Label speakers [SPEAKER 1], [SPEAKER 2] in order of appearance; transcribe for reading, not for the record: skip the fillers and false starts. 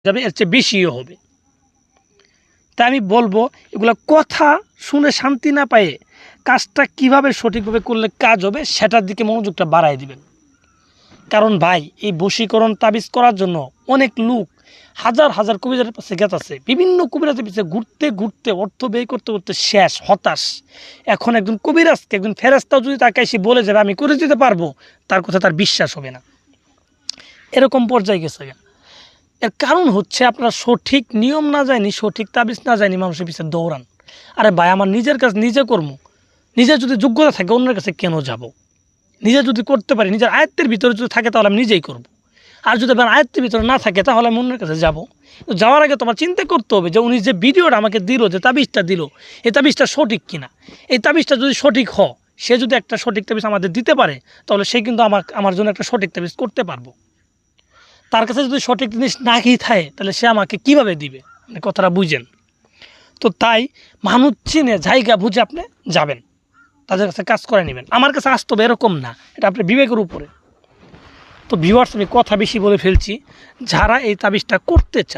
[SPEAKER 1] যাবে, এর চেয়ে বেশিও হবে। তাই আমি বলবো এগুলো কথা শুনে শান্তি না পেয়ে কাজটা কিভাবে সঠিকভাবে করলে কাজ হবে সেটার দিকে মনোযোগটা বাড়াই দিবেন। কারণ ভাই এই বশীকরণ তাবিজ করার জন্য অনেক লোক হাজার হাজার কবিরাজের পাশে গেছে, বিভিন্ন কবিরাজের পিছিয়ে ঘুরতে ঘুরতে অর্থ ব্যয় করতে করতে শেষ, হতাশ। এখন একজন কবিরাজকে একজন ফেরেশতাও যদি তাকে এসে বলে যাবে আমি করে দিতে পারবো, তার কথা তার বিশ্বাস হবে না। এরকম পর্যায়ে গেছে। এর কারণ হচ্ছে আপনারা সঠিক নিয়ম না জানি, সঠিক তাবিজ না জানি মানুষের পিছিয়ে দৌড়ান। আরে ভাই আমার নিজের কাজ নিজে কর্ম, নিজের যদি যোগ্যতা থাকে অন্যের কাছে কেন যাব? নিজে যদি করতে পারি, নিজের আয়ত্তের ভিতরে যদি থাকে তাহলে আমি নিজেই করব। আর যদি আমার আয়ত্তের ভিতরে না থাকে তাহলে আমি অন্যের কাছে যাব। তো যাওয়ার আগে তোমার চিন্তা করতে হবে যে উনি যে ভিডিওটা আমাকে দিল, যে তাবিজটা দিল, এই তাবিজটা সঠিক কিনা। এই তাবিজটা যদি সঠিক হয়, সে যদি একটা সঠিক তাবিজ আমাদের দিতে পারে তাহলে সে কিন্তু আমার জন্য একটা সঠিক তাবিজ করতে পারবো। তার কাছে যদি সঠিক জিনিস না খেয়ে থাকে তাহলে সে আমাকে কীভাবে দিবে? আপনি কথাটা বুঝেন। তো তাই মানুষ চিনে জায়গা বুঝে আপনি যাবেন, তাদের কাছে কাজ করে নেবেন। আমার কাছে আসতে হবে এরকম না, এটা আপনার বিবেকের উপরে। তো ভিউয়ার্স আমি কথা বেশি বলে ফেলছি, যারা এই তাবিজটা করতে চান